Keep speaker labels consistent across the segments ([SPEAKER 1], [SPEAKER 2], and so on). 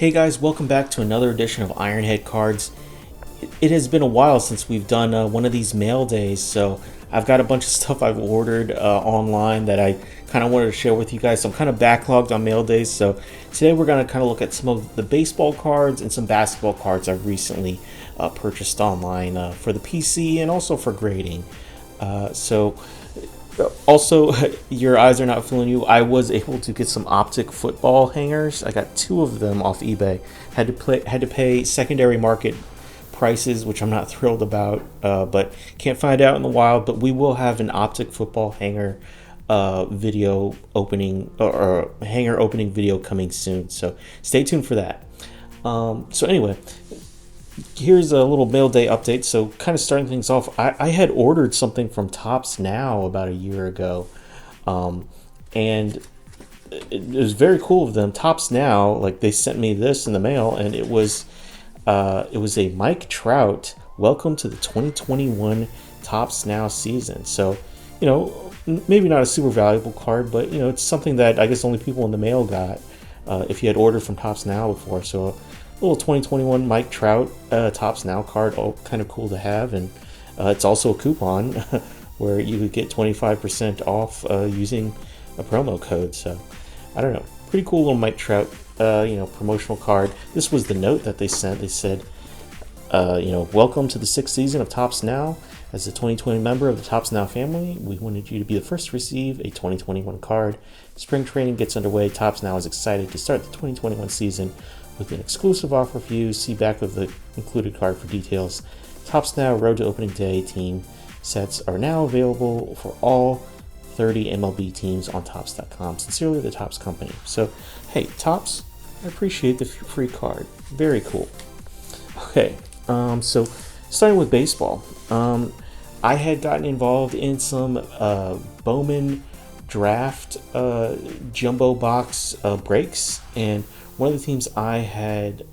[SPEAKER 1] Hey guys, welcome back to another edition of Ironhead Cards. It has been a while since we've done one of these mail days, so I've got a bunch of stuff I've ordered online that I kind of wanted to share with you guys. So I'm kind of backlogged on mail days, so today we're going to kind of look at some of the baseball cards and some basketball cards I've recently purchased online for the PC and also for grading. Also, your eyes are not fooling you. I was able to get some optic football hangers. I got two of them off eBay. Had to pay secondary market prices, which I'm not thrilled about, but can't find out in the wild. But we will have an optic football hanger video opening or hanger opening video coming soon. So stay tuned for that. So anyway, here's a little mail day update. So kind of starting things off, I had ordered something from Topps Now about a year ago, and it was very cool of them. Topps Now, like, they sent me this in the mail, and it was a Mike Trout welcome to the 2021 Topps Now season. So, you know, maybe not a super valuable card, but, you know, it's something that I guess only people in the mail got if you had ordered from Topps Now before. So little 2021 Mike Trout Topps Now card, all kind of cool to have, and it's also a coupon where you could get 25% off using a promo code. So I don't know, pretty cool little Mike Trout promotional card. This was the note that they sent. They said, welcome to the 6th season of Topps Now. As a 2020 member of the Topps Now family, we wanted you to be the first to receive a 2021 card. Spring training gets underway. Topps Now is excited to start the 2021 season with an exclusive offer for you. See back of the included card for details. Topps Now Road to Opening Day team sets are now available for all 30 MLB teams on Topps.com. Sincerely, the Topps Company. So, hey, Topps, I appreciate the free card. Very cool. Okay, so starting with baseball. I had gotten involved in some Bowman draft jumbo box breaks, and one of the teams I had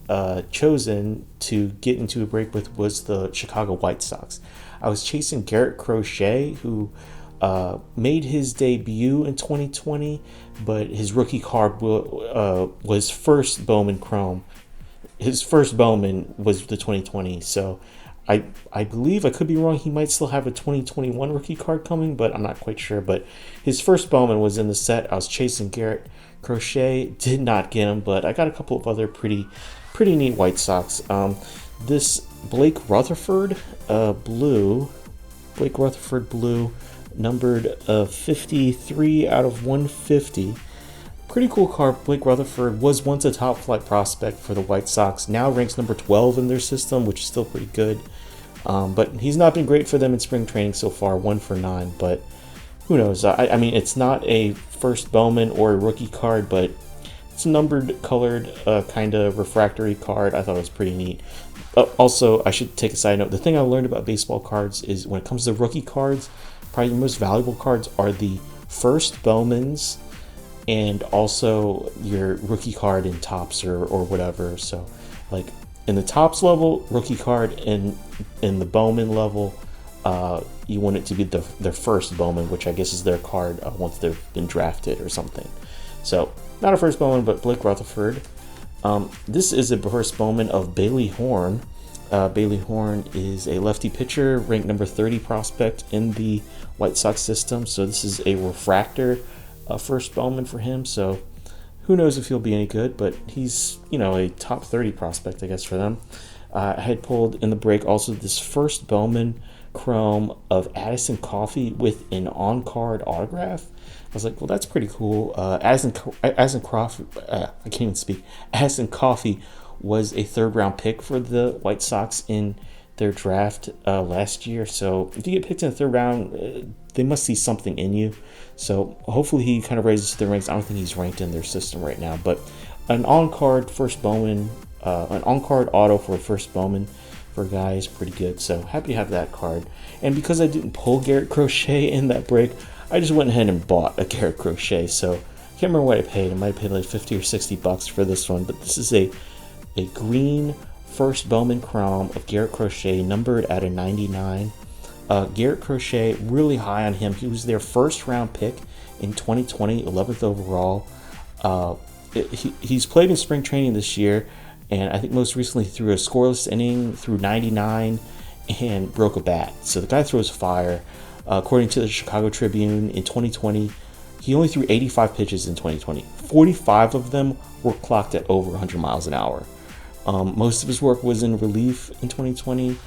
[SPEAKER 1] chosen to get into a break with was the Chicago White Sox. I was chasing Garrett Crochet, who made his debut in 2020, but his rookie card was first Bowman Chrome. His first Bowman was the 2020, so I believe, I could be wrong, he might still have a 2021 rookie card coming, but I'm not quite sure. But his first Bowman was in the set. I was chasing Garrett Crochet, did not get him, but I got a couple of other pretty neat White Sox. This Blake Rutherford blue, numbered 53 out of 150. Pretty cool card. Blake Rutherford was once a top flight prospect for the White Sox, now ranks number 12 in their system, which is still pretty good. But he's not been great for them in spring training so far, 1 for 9, but who knows? I mean, it's not a first Bowman or a rookie card, but it's a numbered, colored, kind of refractory card. I thought it was pretty neat. Also, I should take a side note. The thing I learned about baseball cards is when it comes to rookie cards, probably the most valuable cards are the first Bowmans and also your rookie card in Topps or whatever. So, like, in the Topps level, rookie card, and in the Bowman level, you want it to be their first Bowman, which I guess is their card once they've been drafted or something. So, not a first Bowman, but Blake Rutherford. This is a first Bowman of Bailey Horn. Bailey Horn is a lefty pitcher, ranked number 30 prospect in the White Sox system. So this is a refractor first Bowman for him. So who knows if he'll be any good, but he's, a top 30 prospect, I guess, for them. I had pulled in the break also this first Bowman Chrome of Addison Coffee with an on-card autograph. I was like, well, that's pretty cool. Addison Coffee was a third-round pick for the White Sox in their draft last year. So if you get picked in the third round, they must see something in you. So hopefully he kind of raises their ranks. I don't think he's ranked in their system right now, but an on-card first Bowman, an on-card auto for a first Bowman for a guy is pretty good. So happy to have that card. And because I didn't pull Garrett Crochet in that break, I just went ahead and bought a Garrett Crochet. So I can't remember what I paid. I might have paid like $50 or $60 for this one, but this is a green first Bowman Chrome of Garrett Crochet, numbered at a 99. Garrett Crochet, really high on him. He was their first round pick in 2020, 11th overall. he's played in spring training this year, and I think most recently threw a scoreless inning, threw 99, and broke a bat. So the guy throws fire. According to the Chicago Tribune, in 2020, he only threw 85 pitches in 2020. 45 of them were clocked at over 100 miles an hour. Most of his work was in relief in 2020,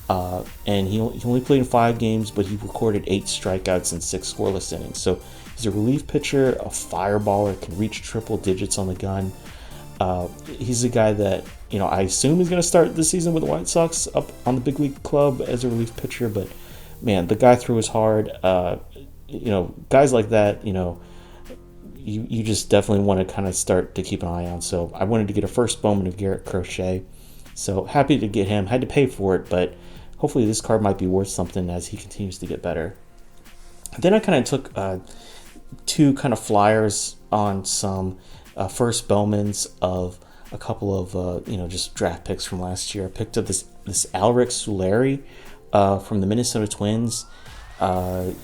[SPEAKER 1] and he only played in 5 games, but he recorded 8 strikeouts and 6 scoreless innings. So he's a relief pitcher, a fireballer, can reach triple digits on the gun. He's a guy that, I assume is going to start this season with the White Sox up on the big league club as a relief pitcher, but man, the guy threw his hard. Guys like that, you just definitely want to kind of start to keep an eye on. So I wanted to get a first Bowman of Garrett Crochet. So happy to get him. Had to pay for it, but hopefully this card might be worth something as he continues to get better. Then I kind of took 2 kind of flyers on some first Bowmans of a couple of just draft picks from last year. I picked up this Alric Solari from the Minnesota Twins.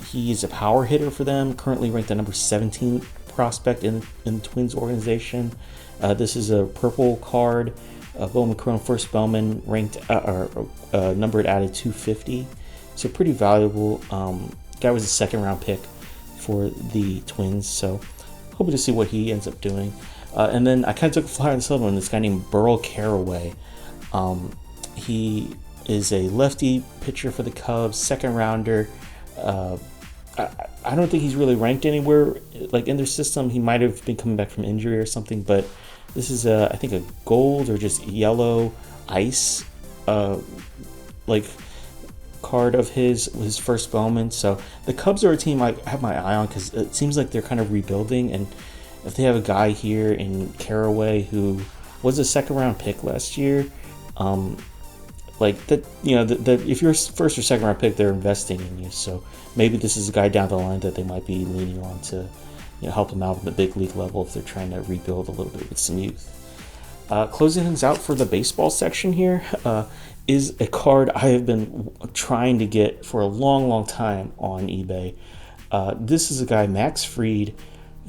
[SPEAKER 1] He's a power hitter for them, currently ranked the number 17 prospect in the Twins organization. This is a purple card, Bowman Chrome first Bowman, ranked numbered out of 250, so pretty valuable. Guy was a second round pick for the Twins, so hoping to see what he ends up doing. And then I kind of took a flyer on this other one, this guy named Burl Carraway. He is a lefty pitcher for the Cubs, second rounder. I don't think he's really ranked anywhere like in their system. He might have been coming back from injury or something, but this is I think a gold or just yellow ice like card of his first Bowman. So the Cubs are a team I have my eye on because it seems like they're kind of rebuilding, and if they have a guy here in Carraway who was a second round pick last year, like that, if you're a first or second round pick, they're investing in you. So maybe this is a guy down the line that they might be leaning on to, help them out at the big league level if they're trying to rebuild a little bit with some youth. Closing things out for the baseball section here is a card I have been trying to get for a long, long time on eBay. This is a guy, Max Fried,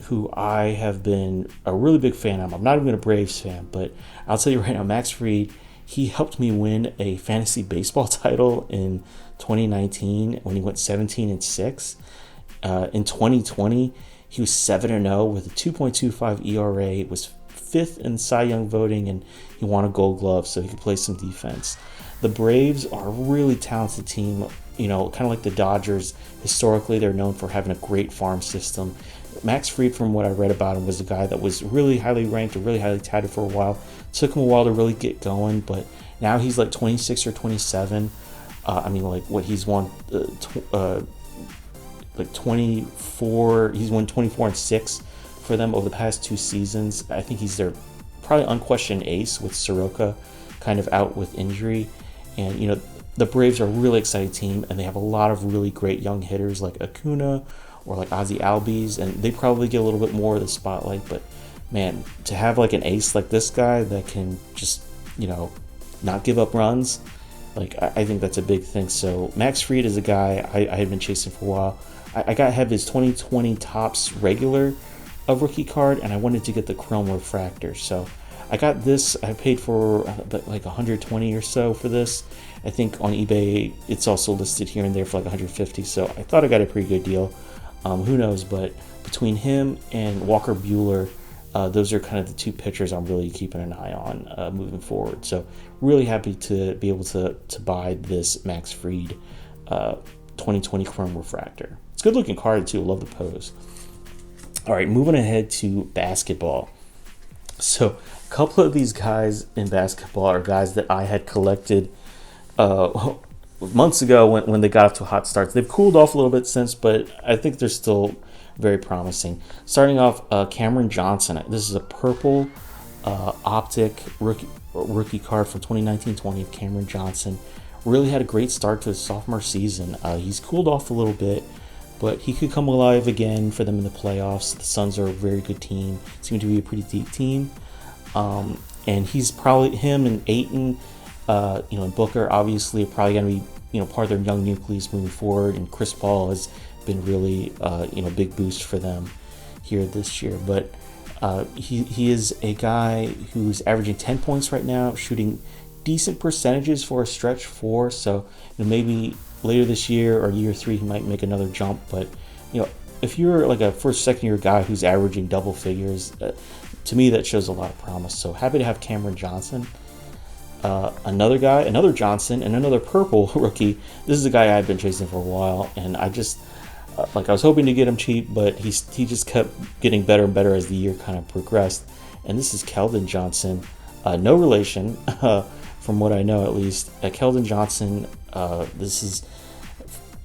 [SPEAKER 1] who I have been a really big fan of. I'm not even a Braves fan, but I'll tell you right now, Max Fried, he helped me win a fantasy baseball title in 2019 when he went 17-6. In 2020, he was 7-0 with a 2.25 ERA, was 5th in Cy Young voting, and he won a Gold Glove, so he could play some defense. The Braves are a really talented team, kind of like the Dodgers. Historically, they're known for having a great farm system. Max Fried, from what I read about him, was a guy that was really highly ranked or really highly touted for a while. Took him a while to really get going, but now he's like 26 or 27. He's won like 24. He's won 24-6 for them over the past 2 seasons. I think he's their probably unquestioned ace, with Soroka kind of out with injury. And the Braves are a really exciting team, and they have a lot of really great young hitters like Acuna or like Ozzy Albies, and they probably get a little bit more of the spotlight. But man, to have like an ace like this guy that can just not give up runs, like I think that's a big thing. So Max Fried is a guy I had been chasing for a while. I have his 2020 Topps regular rookie card, and I wanted to get the Chrome Refractor. So I got this. I paid for like 120 or so for this. I think on eBay it's also listed here and there for like 150. So I thought I got a pretty good deal. Who knows? But between him and Walker Buehler, those are kind of the 2 pitchers I'm really keeping an eye on moving forward. So really happy to be able to buy this Max Fried 2020 Chrome Refractor. It's a good looking card too. Love the pose. All right, moving ahead to basketball. So a couple of these guys in basketball are guys that I had collected months ago when they got off to a hot start. They've cooled off a little bit since, but I think they're still very promising. Starting off, Cameron Johnson. This is a purple optic rookie card from 2019-20 of Cameron Johnson. Really had a great start to his sophomore season. He's cooled off a little bit, but he could come alive again for them in the playoffs. The Suns are a very good team. Seem to be a pretty deep team. And he's probably, him and Ayton, and Booker obviously are probably going to be, part of their young nucleus moving forward. And Chris Paul has been really, big boost for them here this year. But He is a guy who's averaging 10 points right now, shooting decent percentages for a stretch four. So maybe later this year or year three he might make another jump. But if you're like a first, second year guy who's averaging double figures, to me that shows a lot of promise. So happy to have Cameron Johnson. Another guy, another Johnson, and another purple rookie. This is a guy I've been chasing for a while, and I just I was hoping to get him cheap, but he just kept getting better and better as the year kind of progressed. And this is Keldon Johnson, no relation, from what I know at least. Keldon Johnson, this is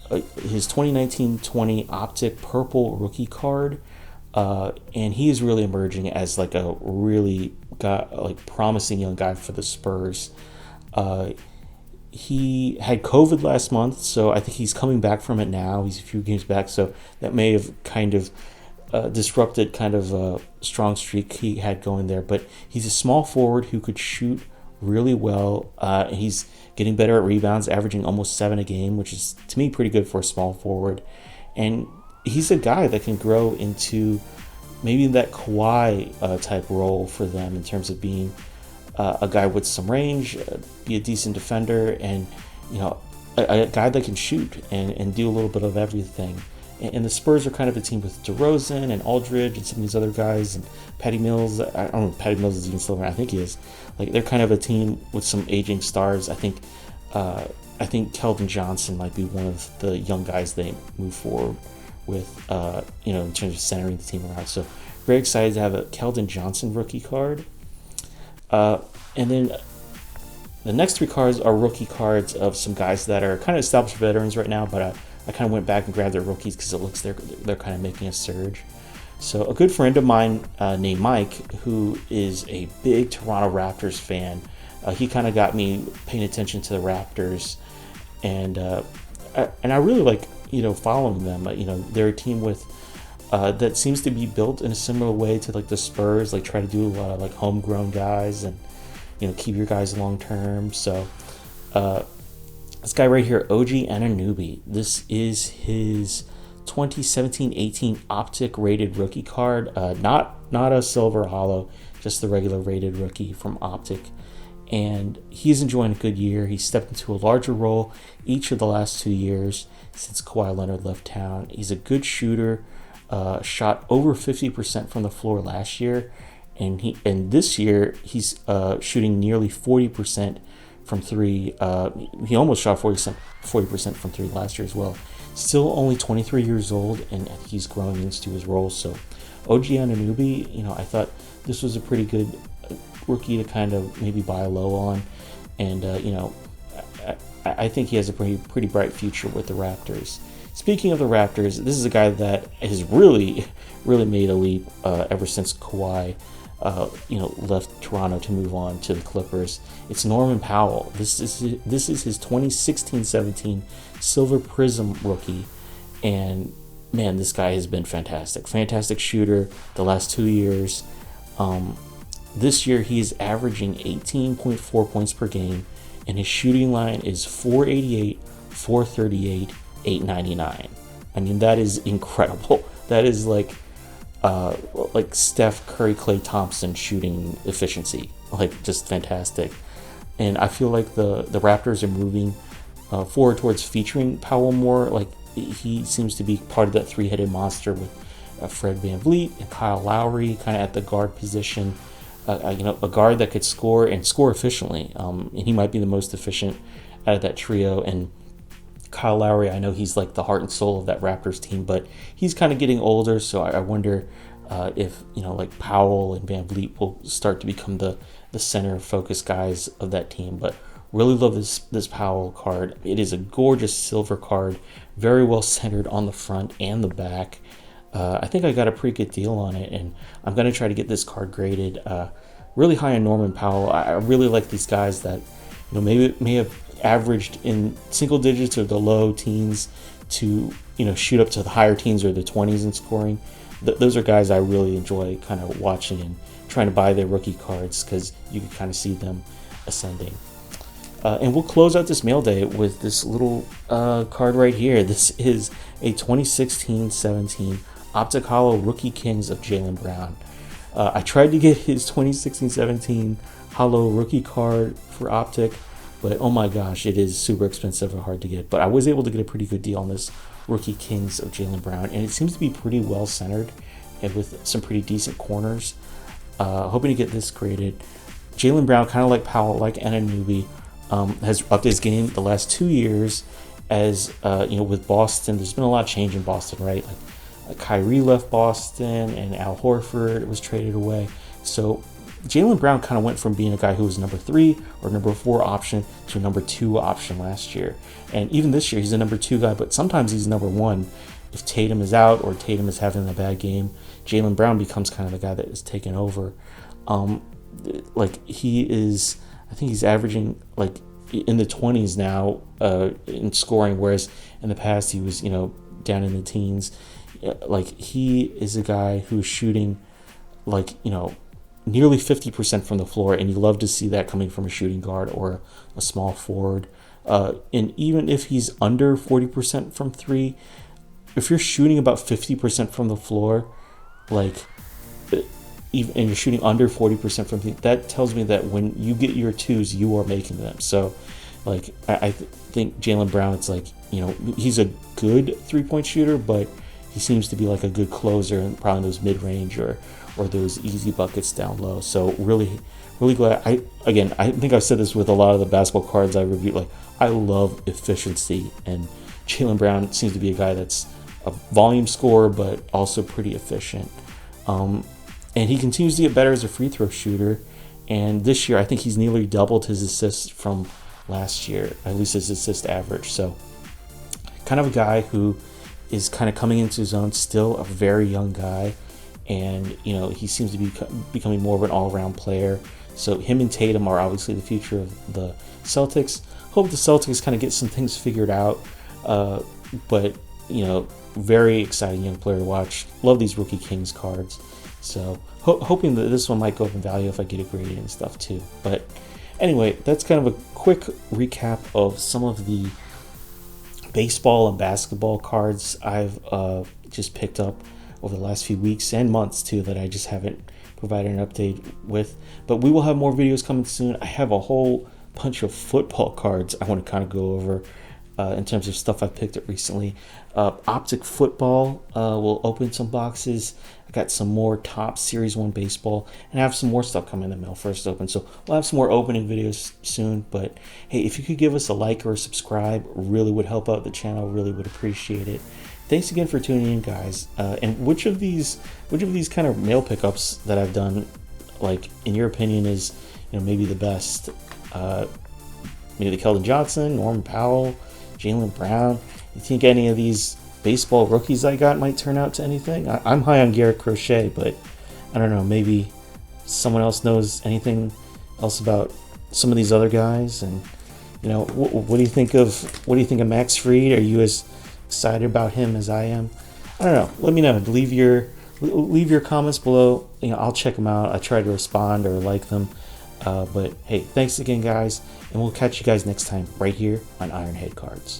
[SPEAKER 1] his 2019-20 Optic Purple rookie card, and he is really emerging as like a really promising young guy for the Spurs. He had COVID last month, so I think he's coming back from it now. He's a few games back, so that may have kind of disrupted kind of a strong streak he had going there. But he's a small forward who could shoot really well. He's getting better at rebounds, averaging almost 7 a game, which is, to me, pretty good for a small forward. And he's a guy that can grow into maybe that Kawhi type role for them in terms of being a guy with some range, be a decent defender, and a guy that can shoot and do a little bit of everything. And the Spurs are kind of a team with DeRozan and Aldridge and some of these other guys, and Patty Mills. I don't know if Patty Mills is even still around. I think he is. Like, they're kind of a team with some aging stars. I think Keldon Johnson might be one of the young guys they move forward with, in terms of centering the team around. So very excited to have a Keldon Johnson rookie card. And then the next 3 cards are rookie cards of some guys that are kind of established veterans right now, but I kind of went back and grabbed their rookies because it looks they're kind of making a surge. So a good friend of mine named Mike, who is a big Toronto Raptors fan, he kind of got me paying attention to the Raptors, and I really like following them. They're a team with that seems to be built in a similar way to like the Spurs, like try to do a lot of like homegrown guys and keep your guys long term. So this guy right here, OG Anunoby, this is his 2017-18 Optic rated rookie card, not a silver hollow, just the regular rated rookie from Optic. And he's enjoying a good year. He stepped into a larger role each of the last 2 years since Kawhi Leonard left town. He's a good shooter. Shot over 50% from the floor last year, and this year he's shooting nearly 40% from three. He almost shot 40% from three last year as well. Still only 23 years old, and he's growing into his role. So OG Anunoby, I thought this was a pretty good rookie to kind of maybe buy low on, and I think he has a pretty bright future with the Raptors. Speaking of the Raptors, this is a guy that has really made a leap ever since Kawhi, left Toronto to move on to the Clippers. It's Norman Powell. This is his 2016-17 Silver Prism rookie, and man, this guy has been fantastic shooter the last 2 years. This year he is averaging 18.4 points per game, and his shooting line is 488, 438. 899. I mean, that is incredible. That is like Steph Curry, Klay Thompson shooting efficiency, like just fantastic. And I feel like the Raptors are moving forward towards featuring Powell more. Like, he seems to be part of that 3-headed monster with Fred VanVleet and Kyle Lowry kind of at the guard position. A guard that could score and score efficiently. And he might be the most efficient out of that trio. And Kyle Lowry, I know he's like the heart and soul of that Raptors team, but he's kind of getting older, so I wonder if like Powell and VanVleet will start to become the center focus guys of that team. But really love this Powell card. It is a gorgeous silver card, very well centered on the front and the back. I think I got a pretty good deal on it, and I'm going to try to get this card graded really high on Norman Powell. I really like these guys that maybe may have averaged in single digits or the low teens to shoot up to the higher teens or the 20s in scoring. Those are guys I really enjoy kind of watching and trying to buy their rookie cards because you can kind of see them ascending. And we'll close out this mail day with this little card right here. This is a 2016-17 Optic Hollow Rookie Kings of Jaylen Brown. I tried to get his 2016-17 Holo rookie card for Optic, but oh my gosh, it is super expensive and hard to get. But I was able to get a pretty good deal on this Rookie Kings of Jaylen Brown, and it seems to be pretty well centered and with some pretty decent corners. Hoping to get this graded. Jaylen Brown, kind of like Powell, like Andew, has upped his game the last 2 years. As with Boston, there's been a lot of change in Boston, right? Like Kyrie left Boston, and Al Horford was traded away. So Jaylen Brown kind of went from being a guy who was number 3 or number 4 option to a number 2 option last year. And even this year, he's a number 2 guy, but sometimes he's number 1. If Tatum is out or Tatum is having a bad game, Jaylen Brown becomes kind of the guy that is taking over. He is, I think he's averaging like in the 20s now in scoring, whereas in the past he was, down in the teens. Like, he is a guy who's shooting nearly 50% from the floor, and you love to see that coming from a shooting guard or a small forward. And even if he's under 40% from 3, if you're shooting about 50% from the floor, and you're shooting under 40% from 3, that tells me that when you get your 2s, you are making them. So, I think Jaylen Brown, it's he's a good 3-point shooter, but he seems to be like a good closer and probably those mid-range or those easy buckets down low. So really, really glad. I think I've said this with a lot of the basketball cards I reviewed. I love efficiency, and Jaylen Brown seems to be a guy that's a volume scorer, but also pretty efficient. And he continues to get better as a free throw shooter. And this year, I think he's nearly doubled his assists from last year, at least his assist average. So kind of a guy who is kind of coming into his own, still a very young guy. And, he seems to be becoming more of an all-around player. So him and Tatum are obviously the future of the Celtics. Hope the Celtics kind of get some things figured out. But, very exciting young player to watch. Love these Rookie Kings cards. So hoping that this one might go up in value if I get it graded and stuff too. But anyway, that's kind of a quick recap of some of the baseball and basketball cards I've just picked up over the last few weeks and months too that I just haven't provided an update with. But we will have more videos coming soon. I have a whole bunch of football cards I want to kind of go over in terms of stuff I picked up recently. Optic Football will open some boxes. I got some more Top Series 1 baseball, and I have some more stuff coming in the mail first open. So we'll have some more opening videos soon. But hey, if you could give us a like or a subscribe, really would help out the channel. Really would appreciate it. Thanks again for tuning in, guys. And which of these kind of mail pickups that I've done, in your opinion, is maybe the best? Maybe the Keldon Johnson, Norman Powell, Jaylen Brown. You think any of these baseball rookies I got might turn out to anything? I'm high on Garrett Crochet, but I don't know. Maybe someone else knows anything else about some of these other guys. And what do you think of Max Fried? Are you as excited about him as I am? I don't know. Let me know. Leave your comments below. I'll check them out. I try to respond or like them. But hey, thanks again, guys, and we'll catch you guys next time right here on Ironhead Cards.